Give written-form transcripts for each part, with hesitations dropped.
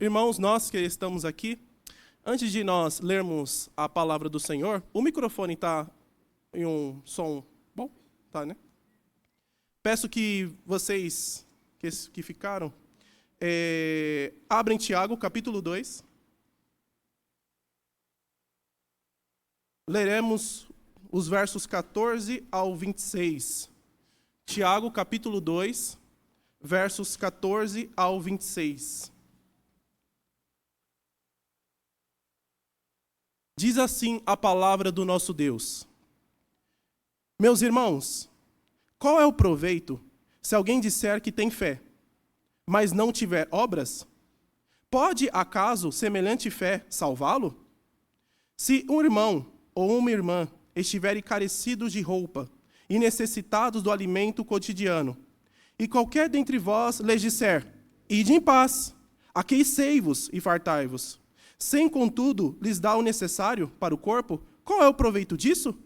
Irmãos, nós que estamos aqui, antes de nós lermos a palavra do Senhor, o microfone está em um som bom? Tá, né? Peço que vocês que ficaram, abrem Tiago, capítulo 2. Leremos os versos 14 ao 26. Tiago, capítulo 2, versos 14 ao 26. Diz assim a palavra do nosso Deus: Meus irmãos, qual é o proveito se alguém disser que tem fé, mas não tiver obras? Pode, acaso, semelhante fé salvá-lo? Se um irmão ou uma irmã estiverem carecidos de roupa e necessitados do alimento cotidiano, e qualquer dentre vós lhes disser: Ide em paz, aquecei-vos e fartai-vos, sem, contudo, lhes dar o necessário para o corpo, qual é o proveito disso?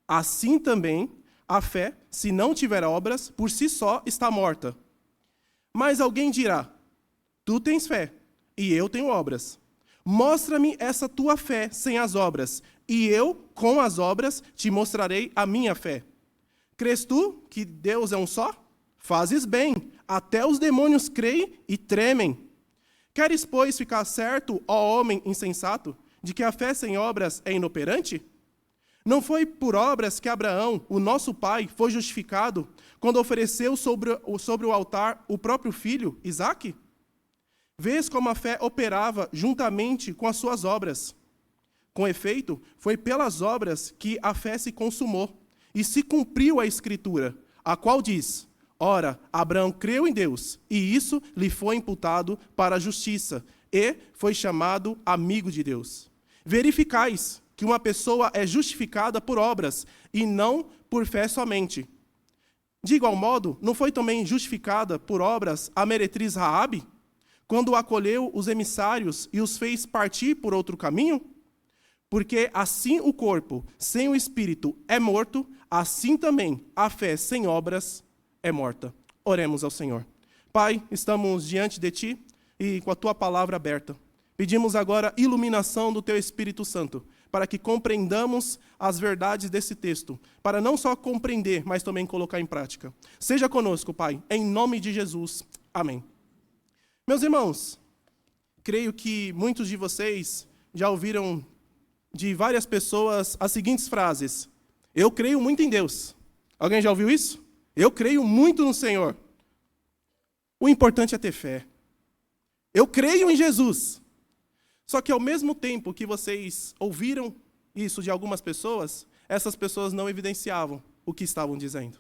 Assim também, a fé, se não tiver obras, por si só está morta. Mas alguém dirá: Tu tens fé, e eu tenho obras. Mostra-me essa tua fé sem as obras, e eu, com as obras, te mostrarei a minha fé. Crês tu que Deus é um só? Fazes bem, até os demônios creem e tremem. Queres, pois, ficar certo, ó homem insensato, de que a fé sem obras é inoperante? Não foi por obras que Abraão, o nosso pai, foi justificado, quando ofereceu sobre o altar o próprio filho, Isaque? Vês como a fé operava juntamente com as suas obras. Com efeito, foi pelas obras que a fé se consumou, e se cumpriu a Escritura, a qual diz: Ora, Abraão creu em Deus, e isso lhe foi imputado para a justiça, e foi chamado amigo de Deus. Verificais que uma pessoa é justificada por obras, e não por fé somente. De igual modo, não foi também justificada por obras a meretriz Raabe, quando acolheu os emissários e os fez partir por outro caminho? Porque assim o corpo sem o espírito é morto, assim também a fé sem obras é morta. Oremos ao Senhor. Pai, estamos diante de Ti e com a Tua palavra aberta. Pedimos agora iluminação do Teu Espírito Santo, para que compreendamos as verdades desse texto, para não só compreender, mas também colocar em prática. Seja conosco, Pai, em nome de Jesus. Amém. Meus irmãos, creio que muitos de vocês já ouviram de várias pessoas as seguintes frases: Eu creio muito em Deus. Alguém já ouviu isso? Eu creio muito no Senhor. O importante é ter fé. Eu creio em Jesus. Só que ao mesmo tempo que vocês ouviram isso de algumas pessoas, essas pessoas não evidenciavam o que estavam dizendo.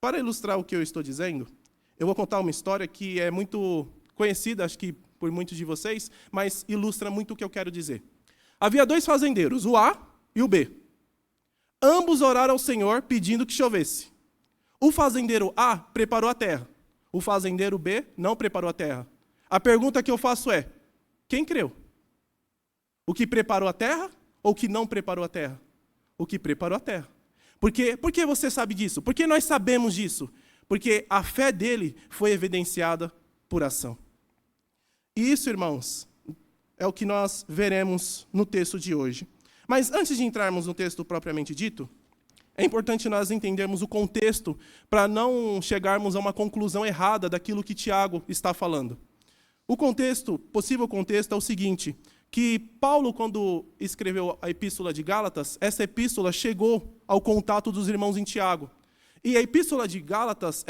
Para ilustrar o que eu estou dizendo, eu vou contar uma história que é muito conhecida, acho que por muitos de vocês, mas ilustra muito o que eu quero dizer. Havia dois fazendeiros, o A e o B. Ambos oraram ao Senhor pedindo que chovesse. O fazendeiro A preparou a terra. O fazendeiro B não preparou a terra. A pergunta que eu faço é: quem creu? O que preparou a terra ou o que não preparou a terra? O que preparou a terra. Por que você sabe disso? Por que nós sabemos disso? Porque a fé dele foi evidenciada por ação. E isso, irmãos, é o que nós veremos no texto de hoje. Mas antes de entrarmos no texto propriamente dito, é importante nós entendermos o contexto para não chegarmos a uma conclusão errada daquilo que Tiago está falando. O contexto, possível contexto, é o seguinte, que Paulo, quando escreveu a Epístola de Gálatas, essa epístola chegou ao contato dos irmãos em Tiago. E a Epístola de Gálatas,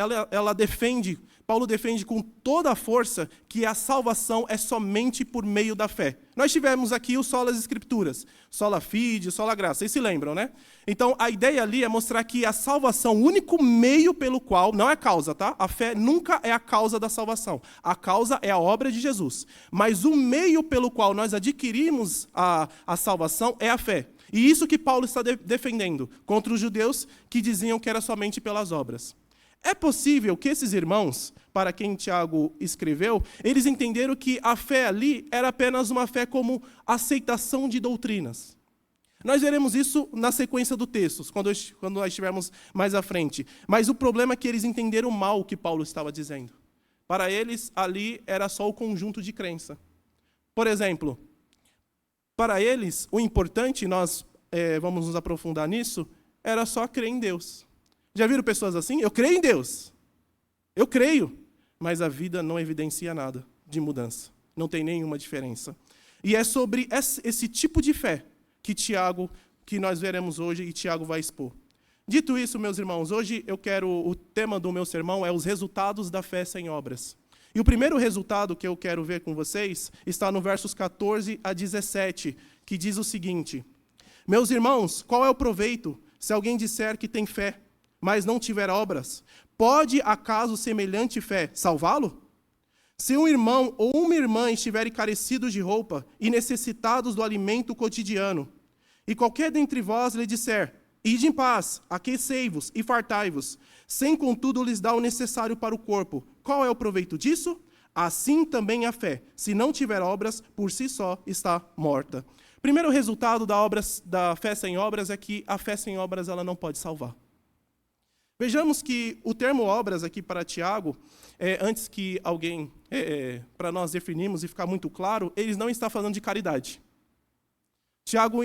Paulo defende com toda a força que a salvação é somente por meio da fé. Nós tivemos aqui o sola escrituras, sola fide, sola graça, vocês se lembram, né? Então, a ideia ali é mostrar que a salvação, o único meio pelo qual, não é a causa, tá? A fé nunca é a causa da salvação. A causa é a obra de Jesus. Mas o meio pelo qual nós adquirimos a salvação é a fé. E isso que Paulo está defendendo contra os judeus que diziam que era somente pelas obras. É possível que esses irmãos, para quem Tiago escreveu, eles entenderam que a fé ali era apenas uma fé como aceitação de doutrinas. Nós veremos isso na sequência do texto, quando nós estivermos mais à frente. Mas o problema é que eles entenderam mal o que Paulo estava dizendo. Para eles, ali era só o conjunto de crença. Por exemplo, para eles, o importante, nós vamos nos aprofundar nisso, era só crer em Deus. Já viram pessoas assim? Eu creio em Deus. Eu creio. Mas a vida não evidencia nada de mudança. Não tem nenhuma diferença. E é sobre esse tipo de fé que nós veremos hoje e Tiago vai expor. Dito isso, meus irmãos, hoje o tema do meu sermão é os resultados da fé sem obras. E o primeiro resultado que eu quero ver com vocês está no versos 14 a 17, que diz o seguinte: Meus irmãos, qual é o proveito se alguém disser que tem fé, mas não tiver obras? Pode, acaso, semelhante fé salvá-lo? Se um irmão ou uma irmã estiverem carecidos de roupa e necessitados do alimento cotidiano, e qualquer dentre vós lhe disser, ide em paz, aquecei-vos e fartai-vos, sem contudo lhes dar o necessário para o corpo, qual é o proveito disso? Assim também a fé, se não tiver obras, por si só está morta. Primeiro resultado da fé sem obras é que a fé sem obras ela não pode salvar. Vejamos que o termo obras aqui para Tiago, antes que alguém, para nós definirmos e ficar muito claro, ele não está falando de caridade. Tiago,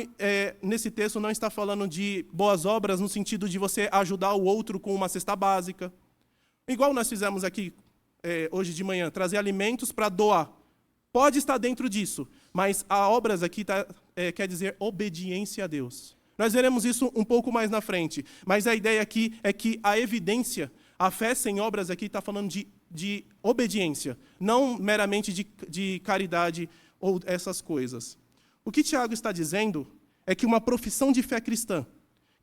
nesse texto, não está falando de boas obras no sentido de você ajudar o outro com uma cesta básica. Igual nós fizemos aqui hoje de manhã, trazer alimentos para doar. Pode estar dentro disso, mas a obras aqui quer dizer obediência a Deus. Nós veremos isso um pouco mais na frente, mas a ideia aqui é que a evidência, a fé sem obras aqui está falando de obediência, não meramente de caridade ou essas coisas. O que Tiago está dizendo é que uma profissão de fé cristã,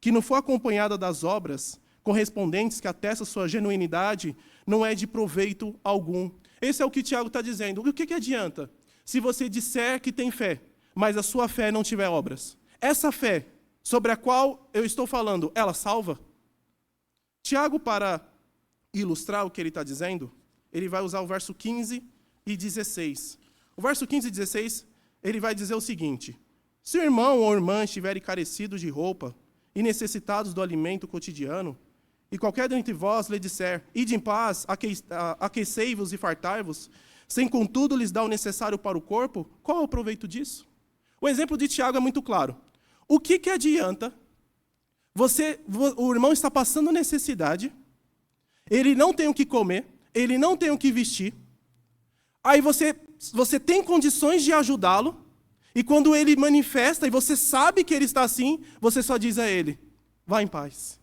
que não for acompanhada das obras correspondentes que atestam sua genuinidade, não é de proveito algum. Esse é o que Tiago está dizendo. O que adianta se você disser que tem fé, mas a sua fé não tiver obras? Essa fé sobre a qual eu estou falando, ela salva? Tiago, para ilustrar o que ele está dizendo, ele vai usar o verso 15 e 16. O verso 15 e 16, ele vai dizer o seguinte: se o irmão ou irmã estiverem carecidos de roupa e necessitados do alimento cotidiano, e qualquer dentre vós lhe disser, ide em paz, aquecei-vos e fartai-vos, sem contudo lhes dar o necessário para o corpo, qual é o proveito disso? O exemplo de Tiago é muito claro. O que adianta o irmão está passando necessidade, ele não tem o que comer, ele não tem o que vestir, aí você tem condições de ajudá-lo, e quando ele manifesta, e você sabe que ele está assim, você só diz a ele, vá em paz.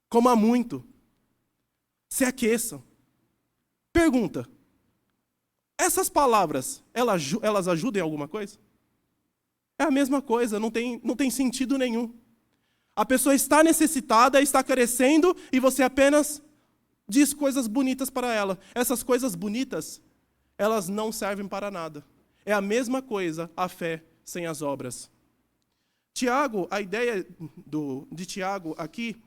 Coma muito. Se aqueçam. Pergunta, essas palavras, elas ajudam em alguma coisa? É a mesma coisa, não tem sentido nenhum. A pessoa está necessitada, está carecendo, e você apenas diz coisas bonitas para ela. Essas coisas bonitas, elas não servem para nada. É a mesma coisa a fé sem as obras. Tiago, a ideia de Tiago aqui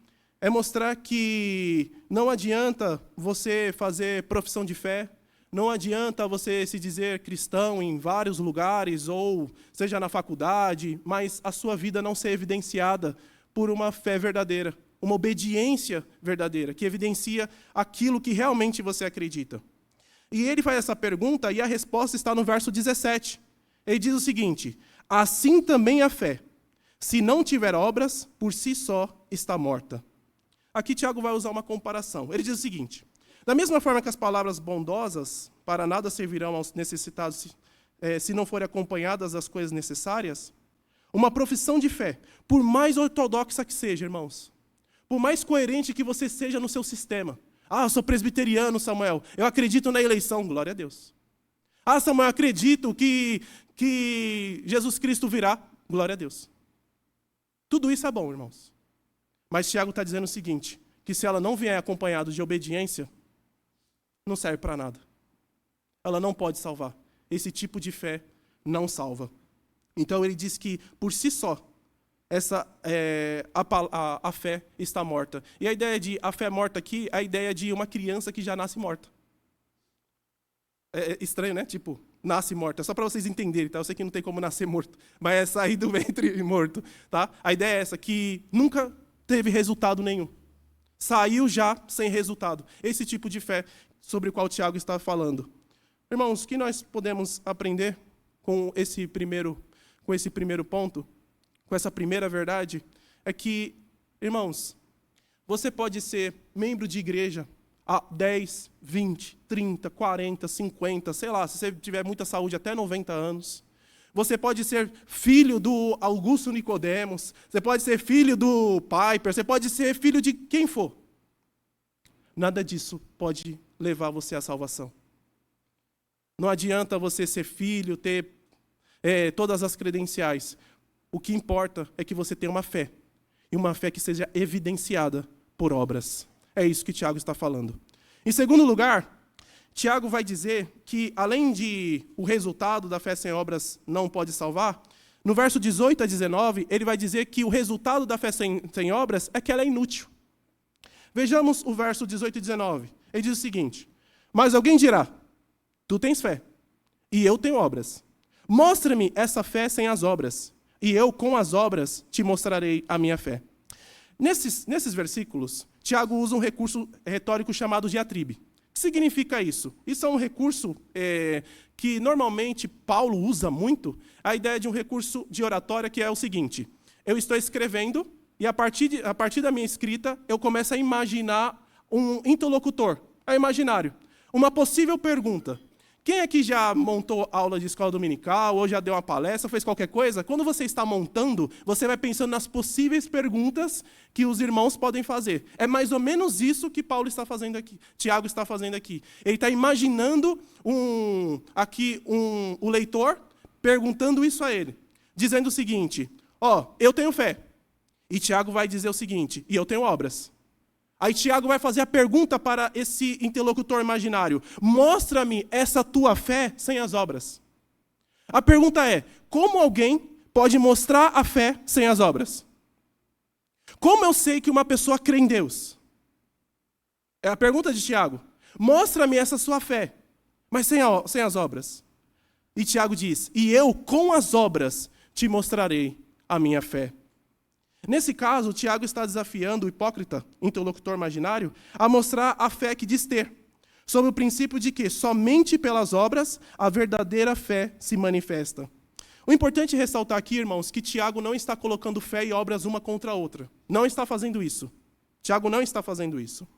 é mostrar que não adianta você fazer profissão de fé, não adianta você se dizer cristão em vários lugares, ou seja na faculdade, mas a sua vida não ser evidenciada por uma fé verdadeira, uma obediência verdadeira, que evidencia aquilo que realmente você acredita. E ele faz essa pergunta e a resposta está no verso 17. Ele diz o seguinte: assim também a fé, se não tiver obras, por si só está morta. Aqui Tiago vai usar uma comparação. Ele diz o seguinte: da mesma forma que as palavras bondosas para nada servirão aos necessitados se não forem acompanhadas das coisas necessárias, uma profissão de fé, por mais ortodoxa que seja, irmãos, por mais coerente que você seja no seu sistema. Ah, eu sou presbiteriano, Samuel, eu acredito na eleição, glória a Deus. Ah, Samuel, eu acredito que Jesus Cristo virá, glória a Deus. Tudo isso é bom, irmãos. Mas Tiago está dizendo o seguinte, que se ela não vier acompanhada de obediência, não serve para nada. Ela não pode salvar. Esse tipo de fé não salva. Então ele diz que, por si só, a fé está morta. E a ideia de a fé morta aqui é a ideia de uma criança que já nasce morta. É estranho, né? Tipo, nasce morta. É só para vocês entenderem, tá? Eu sei que não tem como nascer morto, mas é sair do ventre morto, tá? A ideia é essa, que nunca teve resultado nenhum. Saiu já sem resultado. Esse tipo de fé sobre o qual Tiago está falando. Irmãos, o que nós podemos aprender com esse primeiro ponto, com essa primeira verdade, é que, irmãos, você pode ser membro de igreja há 10, 20, 30, 40, 50, sei lá, se você tiver muita saúde, até 90 anos. Você pode ser filho do Augusto Nicodemos, você pode ser filho do Piper, você pode ser filho de quem for. Nada disso pode levar você à salvação. Não adianta você ser filho, ter todas as credenciais. O que importa é que você tenha uma fé, e uma fé que seja evidenciada por obras. É isso que Tiago está falando. Em segundo lugar, Tiago vai dizer que, além de o resultado da fé sem obras não pode salvar, no verso 18 a 19, ele vai dizer que o resultado da fé sem obras é que ela é inútil. Vejamos o verso 18 e 19. Ele diz o seguinte: mas alguém dirá, tu tens fé, e eu tenho obras. Mostra-me essa fé sem as obras, e eu, com as obras, te mostrarei a minha fé. Nesses versículos, Tiago usa um recurso retórico chamado diatribe. O que significa isso? Isso é um recurso que normalmente Paulo usa muito, a ideia de um recurso de oratória que é o seguinte: eu estou escrevendo e a partir da minha escrita eu começo a imaginar um interlocutor, é imaginário. Uma possível pergunta. Quem aqui já montou aula de escola dominical, ou já deu uma palestra, fez qualquer coisa? Quando você está montando, você vai pensando nas possíveis perguntas que os irmãos podem fazer. É mais ou menos isso que Paulo está fazendo aqui, Tiago está fazendo aqui. Ele está imaginando o leitor perguntando isso a ele, dizendo o seguinte: eu tenho fé. E Tiago vai dizer o seguinte: e eu tenho obras. Aí Tiago vai fazer a pergunta para esse interlocutor imaginário: mostra-me essa tua fé sem as obras. A pergunta é: como alguém pode mostrar a fé sem as obras? Como eu sei que uma pessoa crê em Deus? É a pergunta de Tiago. Mostra-me essa sua fé, mas sem as obras. E Tiago diz: e eu, com as obras, te mostrarei a minha fé. Nesse caso, Tiago está desafiando o hipócrita, interlocutor imaginário, a mostrar a fé que diz ter, sob o princípio de que somente pelas obras a verdadeira fé se manifesta. O importante é ressaltar aqui, irmãos, que Tiago não está colocando fé e obras uma contra a outra. Não está fazendo isso. Tiago não está fazendo isso.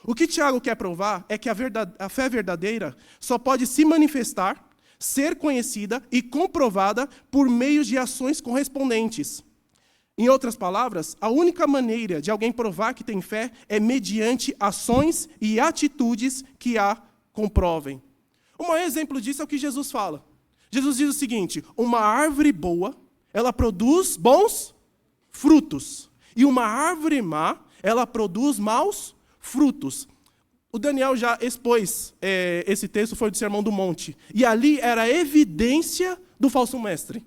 O que Tiago quer provar é que a fé verdadeira só pode se manifestar, ser conhecida e comprovada por meio de ações correspondentes. Em outras palavras, a única maneira de alguém provar que tem fé é mediante ações e atitudes que a comprovem. O maior exemplo disso é o que Jesus fala. Jesus diz o seguinte: uma árvore boa, ela produz bons frutos. E uma árvore má, ela produz maus frutos. O Daniel já expôs esse texto, foi do Sermão do Monte. E ali era a evidência do falso mestre.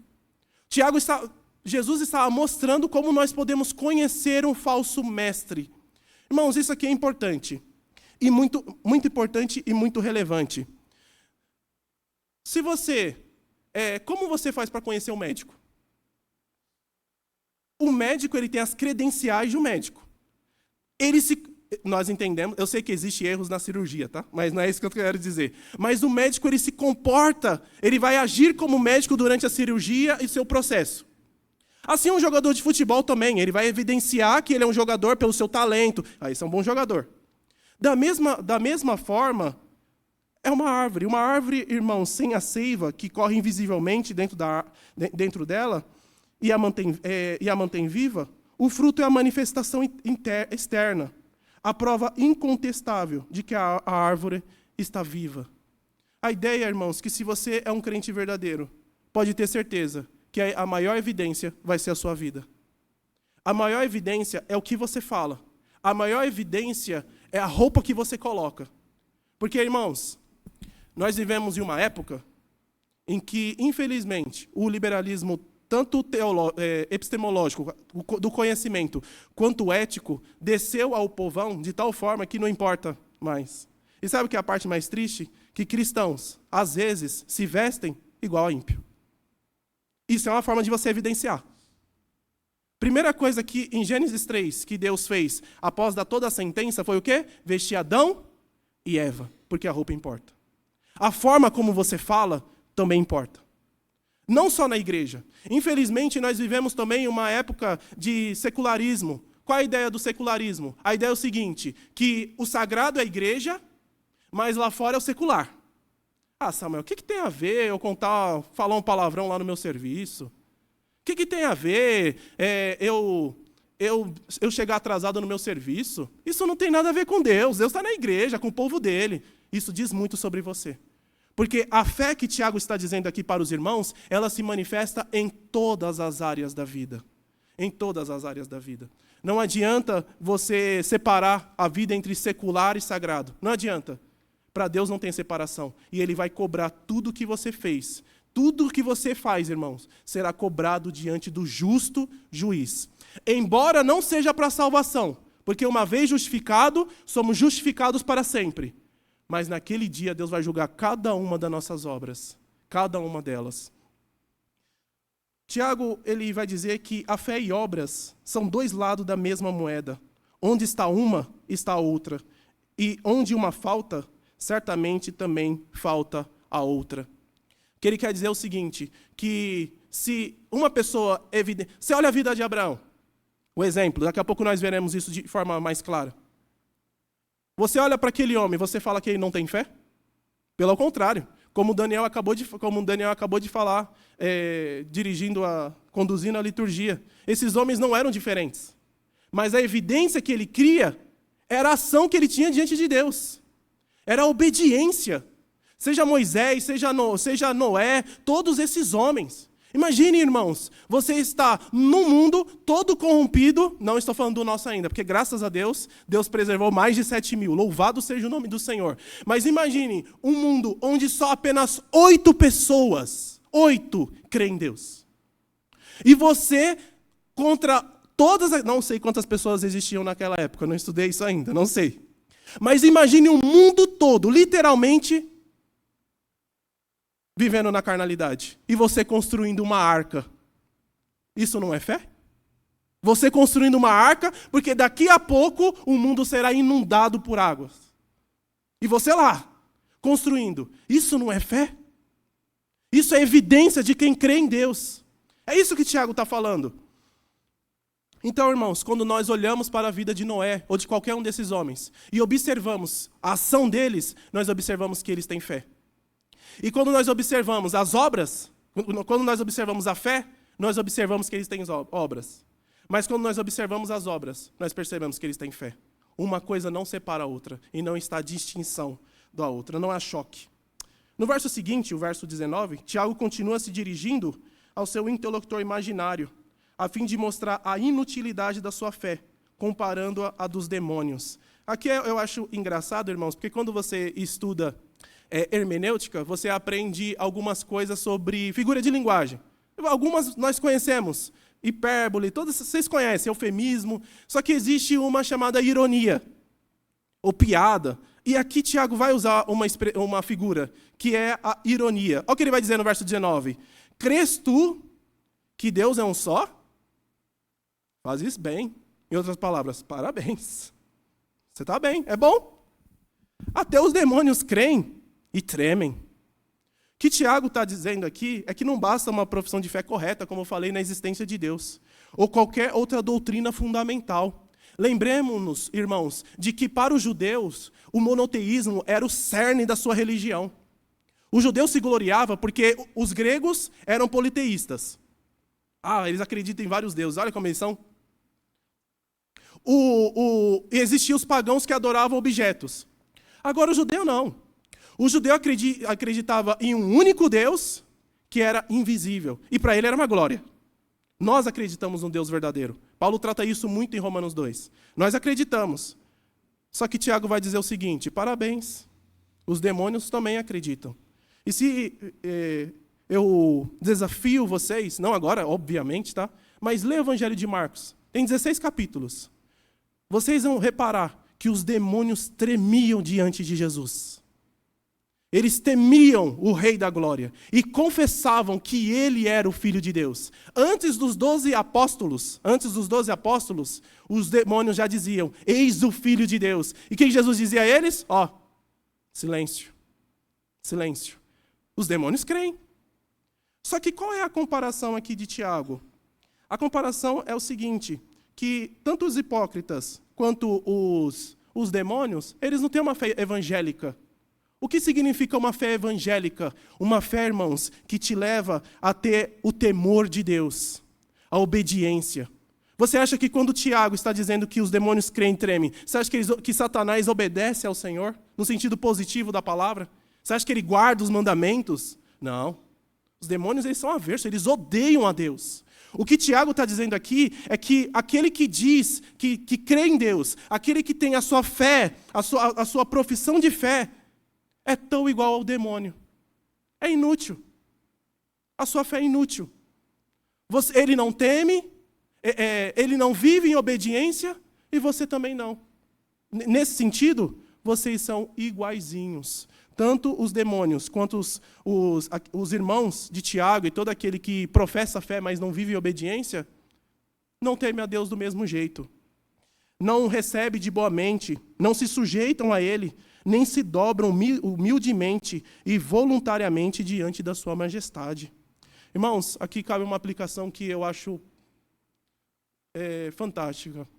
Jesus estava mostrando como nós podemos conhecer um falso mestre. Irmãos, isso aqui é importante. E muito, muito importante e muito relevante. Como você faz para conhecer um médico? O médico, ele tem as credenciais de um médico. Nós entendemos, eu sei que existem erros na cirurgia, tá? Mas não é isso que eu quero dizer. Mas o médico, ele se comporta, ele vai agir como médico durante a cirurgia e seu processo. Assim, um jogador de futebol também, ele vai evidenciar que ele é um jogador pelo seu talento. Isso é um bom jogador. Da mesma forma, é uma árvore. Uma árvore, irmão, sem a seiva, que corre invisivelmente dentro dela e a mantém viva, o fruto é a manifestação externa, a prova incontestável de que a árvore está viva. A ideia, irmãos, que se você é um crente verdadeiro, pode ter certeza que a maior evidência vai ser a sua vida. A maior evidência é o que você fala. A maior evidência é a roupa que você coloca. Porque, irmãos, nós vivemos em uma época em que, infelizmente, o liberalismo, tanto epistemológico, do conhecimento, quanto ético, desceu ao povão de tal forma que não importa mais. E sabe o que é a parte mais triste? Que cristãos, às vezes, se vestem igual a ímpio. Isso é uma forma de você evidenciar. Primeira coisa que em Gênesis 3, que Deus fez após dar toda a sentença, foi o quê? Vestir Adão e Eva, porque a roupa importa. A forma como você fala também importa. Não só na igreja. Infelizmente, nós vivemos também uma época de secularismo. Qual a ideia do secularismo? A ideia é o seguinte, que o sagrado é a igreja, mas lá fora é o secular. Ah, Samuel, o que tem a ver eu falar um palavrão lá no meu serviço? O que tem a ver eu chegar atrasado no meu serviço? Isso não tem nada a ver com Deus. Deus está na igreja, com o povo dele. Isso diz muito sobre você. Porque a fé que Tiago está dizendo aqui para os irmãos, ela se manifesta em todas as áreas da vida. Em todas as áreas da vida. Não adianta você separar a vida entre secular e sagrado. Não adianta. Para Deus não tem separação. E Ele vai cobrar tudo o que você fez. Tudo o que você faz, irmãos, será cobrado diante do justo juiz. Embora não seja para salvação, porque uma vez justificado, somos justificados para sempre. Mas naquele dia Deus vai julgar cada uma das nossas obras. Cada uma delas. Tiago, ele vai dizer que a fé e obras são dois lados da mesma moeda. Onde está uma, está a outra. E onde uma falta, certamente também falta a outra. O que ele quer dizer é o seguinte, que se uma pessoa... Você olha a vida de Abraão, o exemplo, daqui a pouco nós veremos isso de forma mais clara. Você olha para aquele homem, você fala que ele não tem fé? Pelo contrário, como o Daniel acabou de falar, conduzindo a liturgia. Esses homens não eram diferentes. Mas a evidência que ele cria era a ação que ele tinha diante de Deus. Era a obediência. Seja Moisés, seja Noé, todos esses homens. Imagine, irmãos, você está num mundo todo corrompido, não estou falando do nosso ainda, porque graças a Deus, Deus preservou mais de 7.000, louvado seja o nome do Senhor. Mas imagine um mundo onde só apenas 8 pessoas, 8 creem em Deus. E você, contra todas, não sei quantas pessoas existiam naquela época, eu não estudei isso ainda, não sei. Mas imagine um mundo todo, literalmente, vivendo na carnalidade. E você construindo uma arca. Isso não é fé? Você construindo uma arca, porque daqui a pouco o mundo será inundado por águas. E você lá, construindo. Isso não é fé? Isso é evidência de quem crê em Deus. É isso que Tiago está falando. Então, irmãos, quando nós olhamos para a vida de Noé, ou de qualquer um desses homens, e observamos a ação deles, nós observamos que eles têm fé. E quando nós observamos as obras, quando nós observamos a fé, nós observamos que eles têm obras. Mas quando nós observamos as obras, nós percebemos que eles têm fé. Uma coisa não separa a outra, e não está distinção da outra, não há choque. No verso seguinte, o verso 19, Tiago continua se dirigindo ao seu interlocutor imaginário, a fim de mostrar a inutilidade da sua fé, comparando-a à dos demônios. Aqui eu acho engraçado, irmãos, porque quando você estuda hermenêutica, você aprende algumas coisas sobre figura de linguagem. Algumas nós conhecemos, hipérbole, todas vocês conhecem, eufemismo, só que existe uma chamada ironia, ou piada. E aqui Tiago vai usar uma figura, que é a ironia. Olha o que ele vai dizer no verso 19. Crês tu que Deus é um só? Fazes bem. Em outras palavras, parabéns. Você está bem, é bom. Até os demônios creem e tremem. O que Tiago está dizendo aqui é que não basta uma profissão de fé correta, como eu falei, na existência de Deus, ou qualquer outra doutrina fundamental. Lembremos-nos, irmãos, de que para os judeus, o monoteísmo era o cerne da sua religião. O judeu se gloriava porque os gregos eram politeístas. Eles acreditam em vários deuses, olha como eles são. Existiam os pagãos que adoravam objetos. Agora o judeu não. O judeu acreditava em um único Deus que era invisível. E para ele era uma glória. Nós acreditamos num Deus verdadeiro. Paulo trata isso muito em Romanos 2. Nós acreditamos. Só que Tiago vai dizer o seguinte, parabéns, os demônios também acreditam. E se eu desafio vocês, não agora, obviamente, tá? Mas lê o Evangelho de Marcos, tem 16 capítulos. Vocês vão reparar que os demônios tremiam diante de Jesus. Eles temiam o Rei da Glória e confessavam que ele era o Filho de Deus. Antes dos 12 apóstolos, os demônios já diziam, eis o Filho de Deus. E o que Jesus dizia a eles? Silêncio. Silêncio. Os demônios creem. Só que qual é a comparação aqui de Tiago? A comparação é o seguinte, que tanto os hipócritas quanto os demônios, eles não têm uma fé evangélica. O que significa uma fé evangélica? Uma fé, irmãos, que te leva a ter o temor de Deus, a obediência. Você acha que quando Tiago está dizendo que os demônios creem e tremem, você acha que Satanás obedece ao Senhor, no sentido positivo da palavra? Você acha que ele guarda os mandamentos? Não. Os demônios, eles são aversos, eles odeiam a Deus. O que Tiago está dizendo aqui é que aquele que diz que crê em Deus, aquele que tem a sua fé, a sua profissão de fé, é tão igual ao demônio. É inútil. A sua fé é inútil. Ele não teme, ele não vive em obediência, e você também não. Nesse sentido, vocês são iguaizinhos. Tanto os demônios quanto os irmãos de Tiago e todo aquele que professa fé, mas não vive em obediência, não teme a Deus do mesmo jeito. Não recebe de boa mente, não se sujeitam a Ele, nem se dobram humildemente e voluntariamente diante da sua majestade. Irmãos, aqui cabe uma aplicação que eu acho fantástica.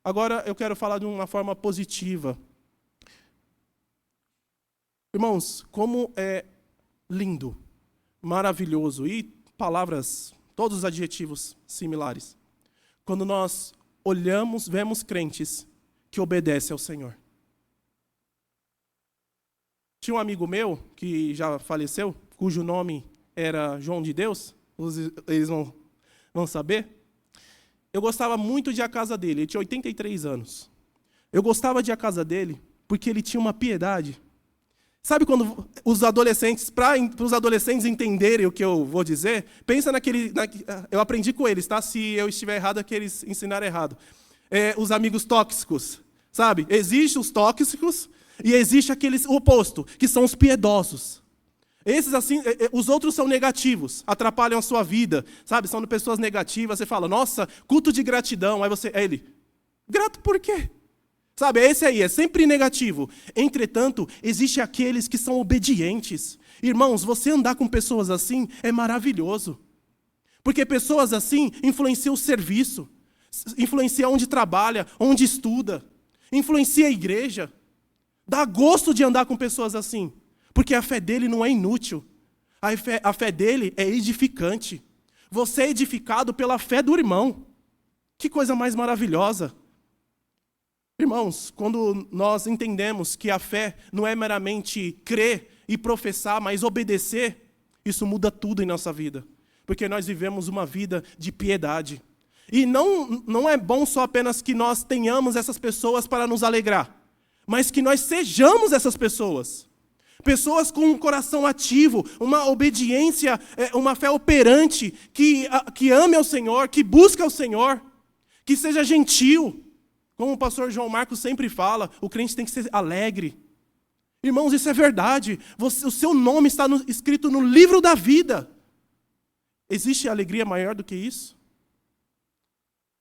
Agora eu quero falar de uma forma positiva. Irmãos, como é lindo, maravilhoso, e palavras, todos os adjetivos similares, quando nós olhamos, vemos crentes que obedecem ao Senhor. Tinha um amigo meu, que já faleceu, cujo nome era João de Deus, eles vão saber. Eu gostava muito de ir à casa dele, ele tinha 83 anos. Eu gostava de ir à casa dele porque ele tinha uma piedade. Sabe quando os adolescentes, para os adolescentes entenderem o que eu vou dizer, pensa eu aprendi com eles, tá? Se eu estiver errado, é que eles ensinaram errado. Os amigos tóxicos, sabe? Existem os tóxicos e existe o oposto, que são os piedosos. Esses assim, os outros são negativos, atrapalham a sua vida, sabe? São pessoas negativas, você fala, nossa, culto de gratidão, aí ele, grato por quê? Sabe, esse aí, é sempre negativo. Entretanto, existem aqueles que são obedientes. Irmãos, você andar com pessoas assim é maravilhoso. Porque pessoas assim influenciam o serviço, influenciam onde trabalha, onde estuda, influencia a igreja. Dá gosto de andar com pessoas assim, porque a fé dele não é inútil. A fé dele é edificante. Você é edificado pela fé do irmão. Que coisa mais maravilhosa. Irmãos, quando nós entendemos que a fé não é meramente crer e professar, mas obedecer, isso muda tudo em nossa vida. Porque nós vivemos uma vida de piedade. E não é bom só apenas que nós tenhamos essas pessoas para nos alegrar, mas que nós sejamos essas pessoas. Pessoas com um coração ativo, uma obediência, uma fé operante, que ame ao Senhor, que busca ao Senhor, que seja gentil. Como o pastor João Marcos sempre fala, o crente tem que ser alegre. Irmãos, isso é verdade. O seu nome está escrito no livro da vida. Existe alegria maior do que isso?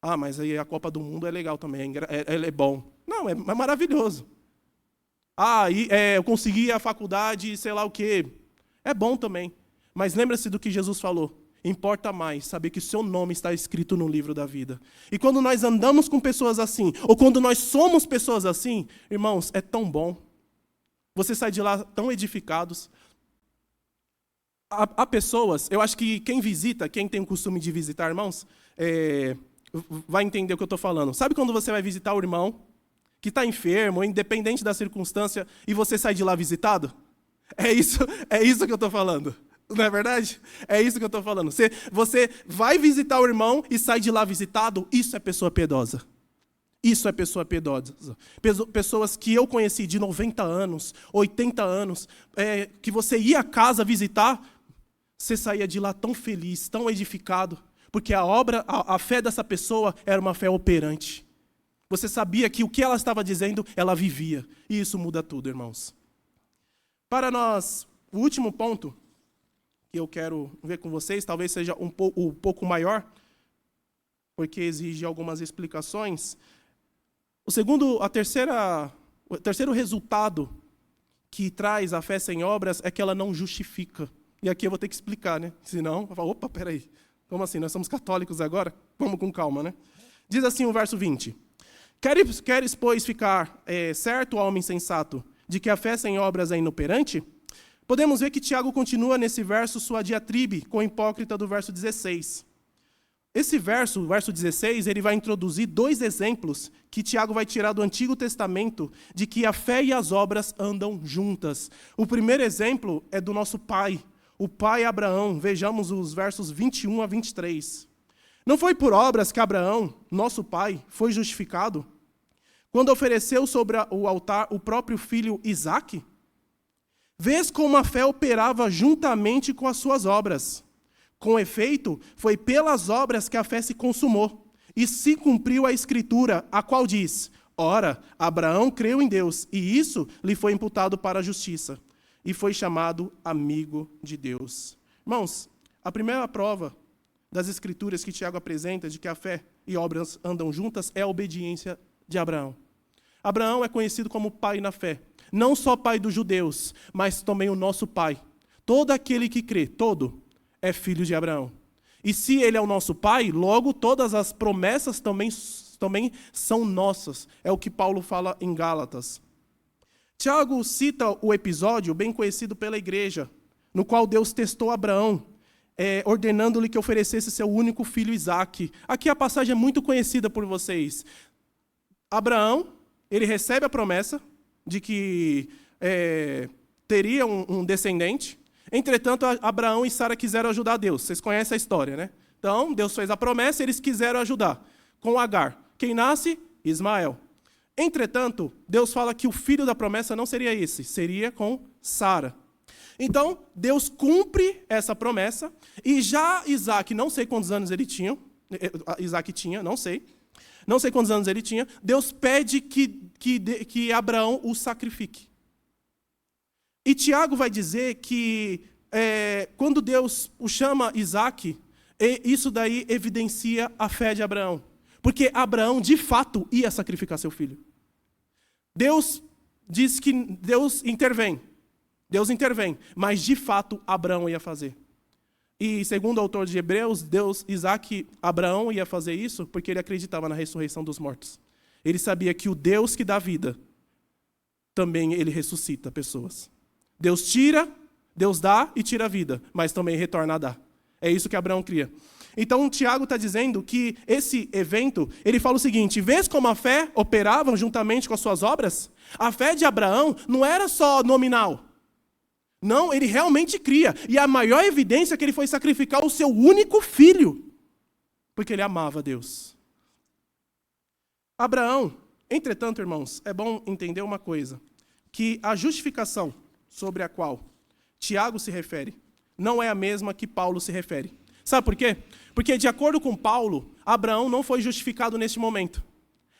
Ah, mas aí a Copa do Mundo é legal também, é bom. Não, é maravilhoso. Eu consegui a faculdade, sei lá o quê. É bom também. Mas lembra-se do que Jesus falou. Importa mais saber que o seu nome está escrito no livro da vida. E quando nós andamos com pessoas assim, ou quando nós somos pessoas assim, irmãos, é tão bom. Você sai de lá tão edificados. Há pessoas, eu acho que quem tem o costume de visitar, irmãos, vai entender o que eu estou falando. Sabe quando você vai visitar o irmão, que está enfermo, independente da circunstância, e você sai de lá visitado? É isso que eu estou falando. Não é verdade? É isso que eu estou falando. Você vai visitar o irmão e sai de lá visitado, isso é pessoa piedosa. Isso é pessoa piedosa. Pessoas que eu conheci de 90 anos, 80 anos, que você ia à casa visitar, você saía de lá tão feliz, tão edificado, porque a fé dessa pessoa era uma fé operante. Você sabia que o que ela estava dizendo, ela vivia. E isso muda tudo, irmãos. Para nós, o último ponto que eu quero ver com vocês, talvez seja um pouco maior, porque exige algumas explicações. O terceiro resultado que traz a fé sem obras é que ela não justifica. E aqui eu vou ter que explicar, né? Senão, eu vou falar, opa, peraí. Como assim? Nós somos católicos agora? Vamos com calma, né? Diz assim o verso 20. Queres, pois, ficar certo, homem sensato, de que a fé sem obras é inoperante? Podemos ver que Tiago continua nesse verso sua diatribe com o hipócrita do verso 16. Esse verso, o verso 16, ele vai introduzir 2 exemplos que Tiago vai tirar do Antigo Testamento de que a fé e as obras andam juntas. O primeiro exemplo é do nosso pai, o pai Abraão. Vejamos os versos 21 a 23. Não foi por obras que Abraão, nosso pai, foi justificado quando ofereceu sobre o altar o próprio filho Isaque? Vês como a fé operava juntamente com as suas obras. Com efeito, foi pelas obras que a fé se consumou, e se cumpriu a Escritura, a qual diz: ora, Abraão creu em Deus, e isso lhe foi imputado para a justiça, e foi chamado amigo de Deus. Irmãos, a primeira prova das Escrituras que Tiago apresenta de que a fé e obras andam juntas é a obediência de Abraão. Abraão é conhecido como pai na fé, não só pai dos judeus, mas também o nosso pai. Todo aquele que crê, todo, é filho de Abraão. E se ele é o nosso pai, logo todas as promessas também são nossas. É o que Paulo fala em Gálatas. Tiago cita o episódio bem conhecido pela igreja, no qual Deus testou Abraão, ordenando-lhe que oferecesse seu único filho Isaque. Aqui a passagem é muito conhecida por vocês. Abraão, ele recebe a promessa de que teria um descendente. Entretanto, Abraão e Sara quiseram ajudar Deus. Vocês conhecem a história, né? Então, Deus fez a promessa e eles quiseram ajudar. Com Agar. Quem nasce? Ismael. Entretanto, Deus fala que o filho da promessa não seria esse, seria com Sara. Então, Deus cumpre essa promessa, e já Isaque, não sei quantos anos ele tinha, Isaque tinha, não sei quantos anos ele tinha, Deus pede que Abraão o sacrifique. E Tiago vai dizer que quando Deus o chama Isaque, isso daí evidencia a fé de Abraão. Porque Abraão, de fato, ia sacrificar seu filho. Deus diz que Deus intervém, mas de fato Abraão ia fazer. E segundo o autor de Hebreus, Abraão ia fazer isso porque ele acreditava na ressurreição dos mortos. Ele sabia que o Deus que dá vida, também ele ressuscita pessoas. Deus tira, Deus dá e tira a vida, mas também retorna a dar. É isso que Abraão cria. Então, Tiago está dizendo que esse evento, ele fala o seguinte: vês como a fé operava juntamente com as suas obras? A fé de Abraão não era só nominal. Não, ele realmente cria. E a maior evidência é que ele foi sacrificar o seu único filho, porque ele amava Deus. Abraão, entretanto, irmãos, é bom entender uma coisa, que a justificação sobre a qual Tiago se refere não é a mesma que Paulo se refere. Sabe por quê? Porque, de acordo com Paulo, Abraão não foi justificado neste momento.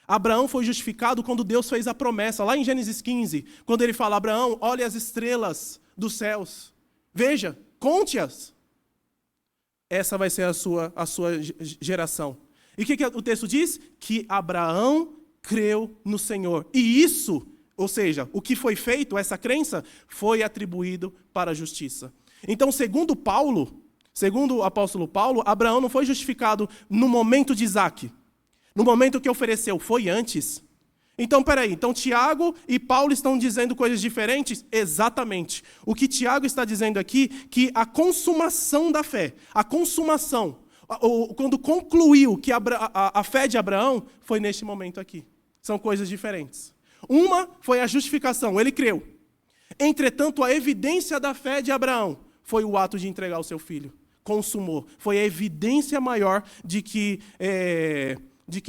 Abraão foi justificado quando Deus fez a promessa, lá em Gênesis 15, quando ele fala: Abraão, olhe as estrelas dos céus, veja, conte-as. Essa vai ser a sua geração. E o que o texto diz? Que Abraão creu no Senhor. E isso, ou seja, o que foi feito, essa crença, foi atribuído para a justiça. Então, segundo o apóstolo Paulo, Abraão não foi justificado no momento de Isaque. No momento que ofereceu, foi antes. Então, peraí, Tiago e Paulo estão dizendo coisas diferentes? Exatamente. O que Tiago está dizendo aqui, que a consumação da fé, quando concluiu que a fé de Abraão, foi neste momento aqui. São coisas diferentes. Uma foi a justificação, ele creu. Entretanto, a evidência da fé de Abraão foi o ato de entregar o seu filho. Consumou. Foi a evidência maior de que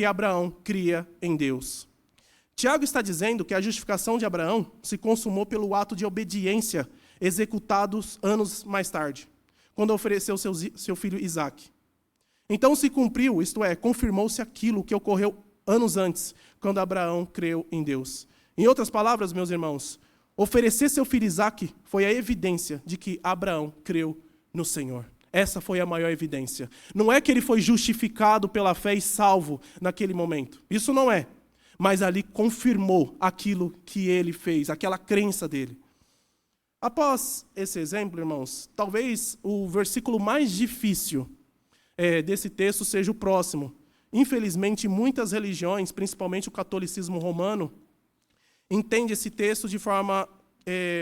Abraão cria em Deus. Tiago está dizendo que a justificação de Abraão se consumou pelo ato de obediência executados anos mais tarde, quando ofereceu seu filho Isaque. Então se cumpriu, isto é, confirmou-se aquilo que ocorreu anos antes, quando Abraão creu em Deus. Em outras palavras, meus irmãos, oferecer seu filho Isaque foi a evidência de que Abraão creu no Senhor. Essa foi a maior evidência. Não é que ele foi justificado pela fé e salvo naquele momento. Isso não é. Mas ali confirmou aquilo que ele fez, aquela crença dele. Após esse exemplo, irmãos, talvez o versículo mais difícil desse texto seja o próximo. Infelizmente, muitas religiões, principalmente o catolicismo romano, entende esse texto de forma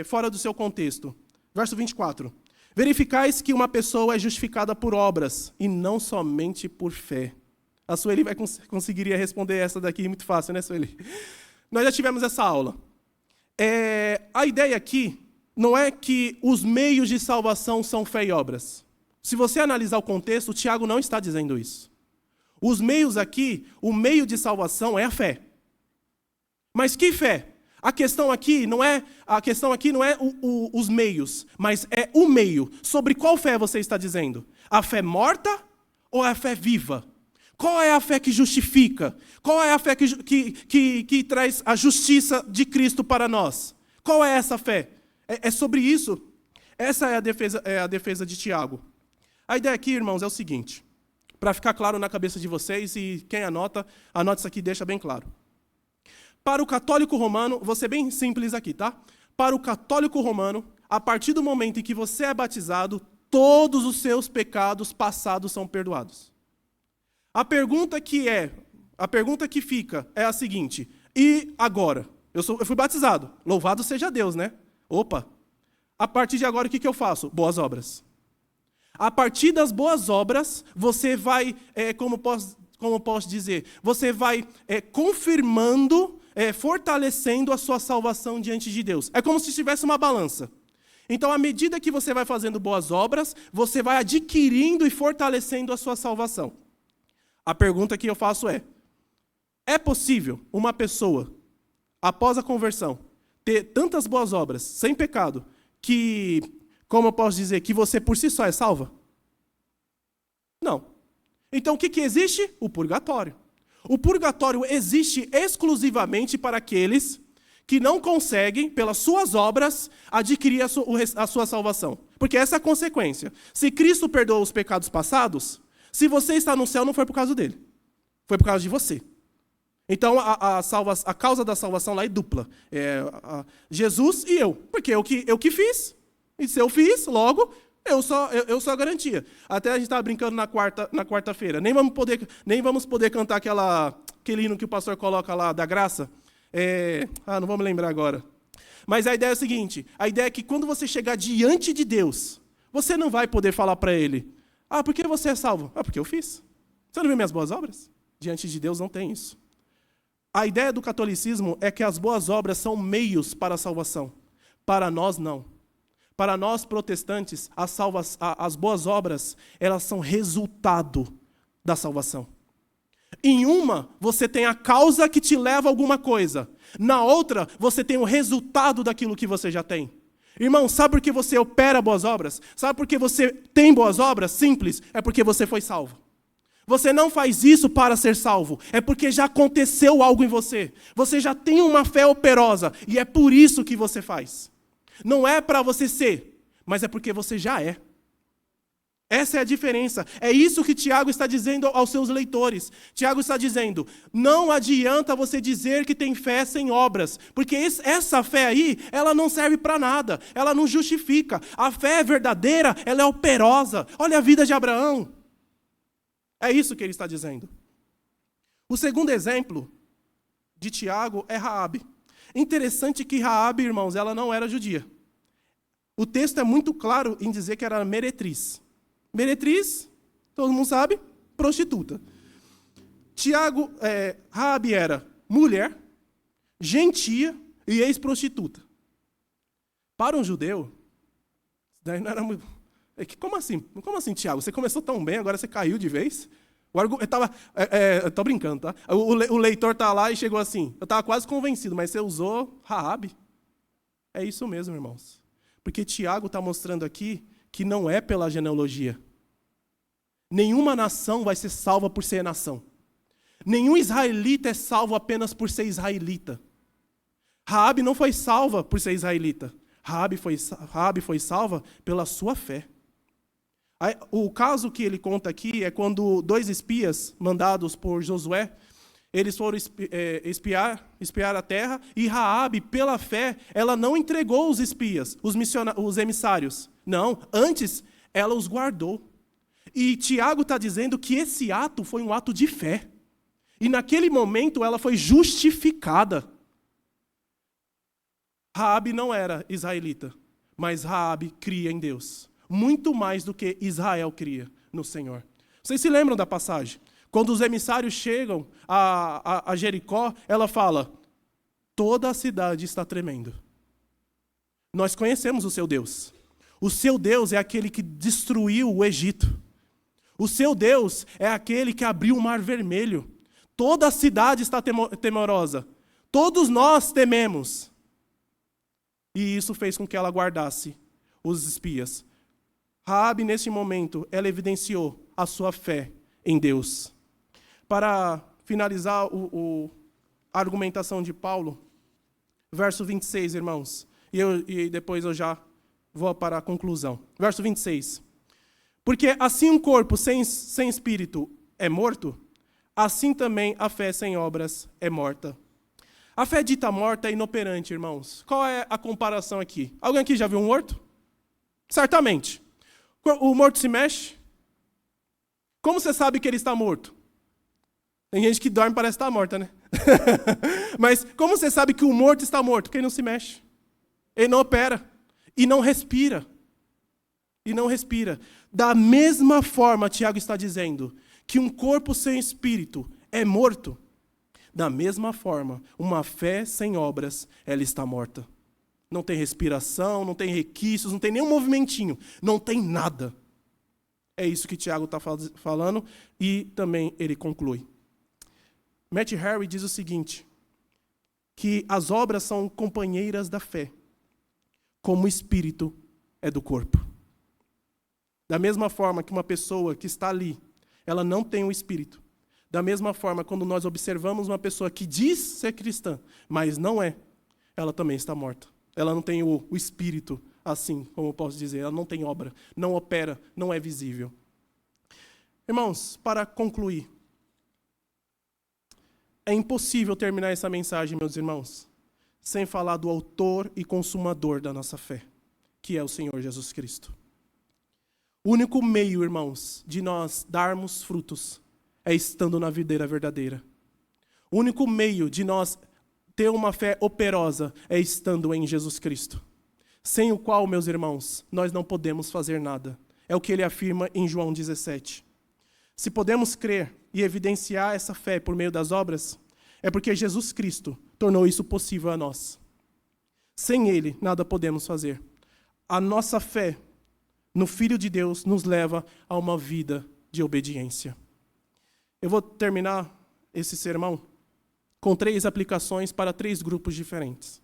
fora do seu contexto. Verso 24. Verificais que uma pessoa é justificada por obras e não somente por fé. A Sueli conseguiria responder essa daqui muito fácil, né, Sueli? Nós já tivemos essa aula. A ideia aqui não é que os meios de salvação são fé e obras. Se você analisar o contexto, o Tiago não está dizendo isso. Os meios aqui, o meio de salvação é a fé. Mas que fé? A questão aqui não é os meios, mas é o meio. Sobre qual fé você está dizendo? A fé morta ou a fé viva? Qual é a fé que justifica? Qual é a fé que traz a justiça de Cristo para nós? Qual é essa fé? É sobre isso. Essa é a defesa de Tiago. A ideia aqui, irmãos, é o seguinte. Para ficar claro na cabeça de vocês, e quem anota isso aqui, deixa bem claro. Para o católico romano, vou ser bem simples aqui, tá? Para o católico romano, a partir do momento em que você é batizado, todos os seus pecados passados são perdoados. A pergunta que fica é a seguinte: e agora? Eu fui batizado. Louvado seja Deus, né? Opa! A partir de agora, o que eu faço? Boas obras. A partir das boas obras, você vai, como posso dizer, você vai confirmando, fortalecendo a sua salvação diante de Deus. É como se tivesse uma balança. Então, à medida que você vai fazendo boas obras, você vai adquirindo e fortalecendo a sua salvação. A pergunta que eu faço é possível uma pessoa, após a conversão, ter tantas boas obras, sem pecado, que, como eu posso dizer, que você por si só é salva? Não. Então, o que existe? O purgatório. O purgatório existe exclusivamente para aqueles que não conseguem, pelas suas obras, adquirir a sua salvação. Porque essa é a consequência. Se Cristo perdoou os pecados passados, se você está no céu, não foi por causa dele. Foi por causa de você. Então, a causa da salvação lá é dupla. Jesus e eu. Porque eu que fiz. E se eu fiz, logo, eu sou a garantia. Até a gente estava brincando na quarta-feira. Nem vamos poder cantar aquele hino que o pastor coloca lá, da graça. Não vamos lembrar agora. Mas a ideia é a seguinte. A ideia é que quando você chegar diante de Deus, você não vai poder falar para ele: por que você é salvo? Porque eu fiz. Você não viu minhas boas obras? Diante de Deus não tem isso. A ideia do catolicismo é que as boas obras são meios para a salvação. Para nós, não. Para nós, protestantes, as boas obras, elas são resultado da salvação. Em uma, você tem a causa que te leva a alguma coisa. Na outra, você tem o resultado daquilo que você já tem. Irmão, sabe por que você opera boas obras? Sabe por que você tem boas obras? Simples, é porque você foi salvo. Você não faz isso para ser salvo, é porque já aconteceu algo em você. Você já tem uma fé operosa, e é por isso que você faz. Não é para você ser, mas é porque você já é. Essa é a diferença. É isso que Tiago está dizendo aos seus leitores. Tiago está dizendo: não adianta você dizer que tem fé sem obras, porque essa fé aí, ela não serve para nada, ela não justifica. A fé verdadeira, ela é operosa. Olha a vida de Abraão. É isso que ele está dizendo. O segundo exemplo de Tiago é Raabe. Interessante que Raabe, irmãos, ela não era judia. O texto é muito claro em dizer que era meretriz. Meretriz, todo mundo sabe, prostituta. Raabe era mulher, gentia e ex-prostituta. Para um judeu, isso daí não era muito... Como assim? Como assim, Tiago? Você começou tão bem, agora você caiu de vez? Eu estou brincando, tá? O leitor está lá e chegou assim: eu estava quase convencido, mas você usou Raabe. É isso mesmo, irmãos. Porque Tiago está mostrando aqui que não é pela genealogia. Nenhuma nação vai ser salva por ser nação. Nenhum israelita é salvo apenas por ser israelita. Raabe não foi salva por ser israelita. Raabe foi salva pela sua fé. O caso que ele conta aqui é quando 2 espias mandados por Josué, Eles foram espiar a terra, e Raabe, pela fé, ela não entregou os espias, os emissários. Não, antes ela os guardou. E Tiago está dizendo que esse ato foi um ato de fé. E naquele momento ela foi justificada. Raabe não era israelita, mas Raabe cria em Deus. Muito mais do que Israel cria no Senhor. Vocês se lembram da passagem? Quando os emissários chegam a Jericó, ela fala, toda a cidade está tremendo. Nós conhecemos o seu Deus. O seu Deus é aquele que destruiu o Egito. O seu Deus é aquele que abriu o mar vermelho. Toda a cidade está temorosa. Todos nós tememos. E isso fez com que ela guardasse os espias. Raabe, nesse momento, ela evidenciou a sua fé em Deus. Para finalizar a argumentação de Paulo, verso 26, irmãos, e depois eu já vou para a conclusão. Verso 26. Porque assim um corpo sem espírito é morto, assim também a fé sem obras é morta. A fé dita morta é inoperante, irmãos. Qual é a comparação aqui? Alguém aqui já viu um morto? Certamente. O morto se mexe? Como você sabe que ele está morto? Tem gente que dorme e parece estar morta, né? Mas como você sabe que o morto está morto? Porque ele não se mexe. Ele não opera. E não respira. E não respira. Da mesma forma, Tiago está dizendo, que um corpo sem espírito é morto. Da mesma forma, uma fé sem obras, ela está morta. Não tem respiração, não tem requisitos, não tem nenhum movimentinho. Não tem nada. É isso que Tiago está falando. E também ele conclui. Matt Harry diz o seguinte, que as obras são companheiras da fé, como o espírito é do corpo. Da mesma forma que uma pessoa que está ali, ela não tem um espírito. Da mesma forma, quando nós observamos uma pessoa que diz ser cristã, mas não é, ela também está morta. Ela não tem o espírito assim, como eu posso dizer. Ela não tem obra, não opera, não é visível. Irmãos, para concluir, é impossível terminar essa mensagem, meus irmãos, sem falar do autor e consumador da nossa fé, que é o Senhor Jesus Cristo. O único meio, irmãos, de nós darmos frutos é estando na videira verdadeira. O único meio de nós ter uma fé operosa é estando em Jesus Cristo. Sem o qual, meus irmãos, nós não podemos fazer nada. É o que ele afirma em João 17. Se podemos crer e evidenciar essa fé por meio das obras, é porque Jesus Cristo tornou isso possível a nós. Sem ele, nada podemos fazer. A nossa fé no Filho de Deus nos leva a uma vida de obediência. Eu vou terminar esse sermão com 3 aplicações para 3 grupos diferentes.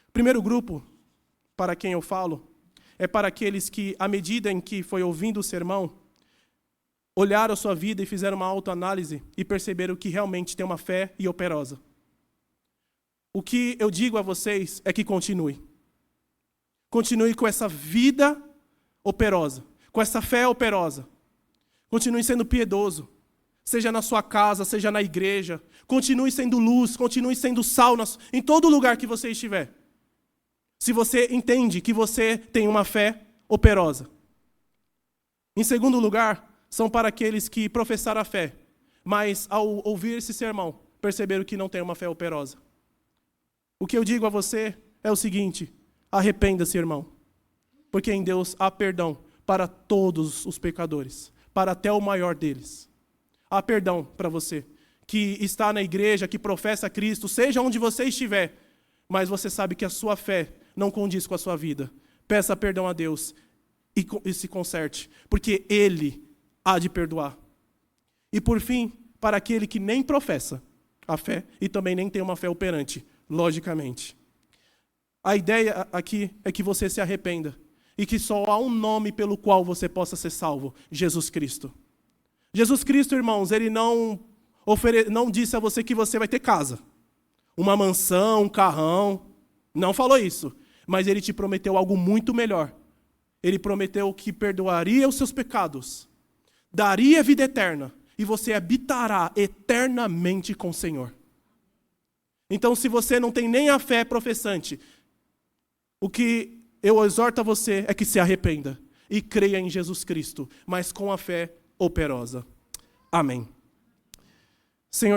O primeiro grupo, para quem eu falo, é para aqueles que, à medida em que foi ouvindo o sermão, olharam a sua vida e fizeram uma autoanálise e perceberam que realmente tem uma fé e operosa. O que eu digo a vocês é que continue. Continue com essa vida operosa, com essa fé operosa. Continue sendo piedoso, seja na sua casa, seja na igreja. Continue sendo luz, continue sendo sal em todo lugar que você estiver. Se você entende que você tem uma fé operosa. Em segundo lugar, são para aqueles que professaram a fé, mas ao ouvir esse sermão, perceberam que não tem uma fé operosa. O que eu digo a você é o seguinte: arrependa-se, irmão, porque em Deus há perdão para todos os pecadores, para até o maior deles. Há perdão para você, que está na igreja, que professa Cristo, seja onde você estiver, mas você sabe que a sua fé não condiz com a sua vida. Peça perdão a Deus e se conserte, porque Ele há de perdoar. E por fim, para aquele que nem professa a fé e também nem tem uma fé operante, logicamente. A ideia aqui é que você se arrependa e que só há um nome pelo qual você possa ser salvo: Jesus Cristo. Jesus Cristo, irmãos, ele não disse a você que você vai ter casa, uma mansão, um carrão. Não falou isso. Mas ele te prometeu algo muito melhor. Ele prometeu que perdoaria os seus pecados, daria vida eterna e você habitará eternamente com o Senhor. Então, se você não tem nem a fé professante, o que eu exorto a você é que se arrependa e creia em Jesus Cristo, mas com a fé operosa. Amém. Senhor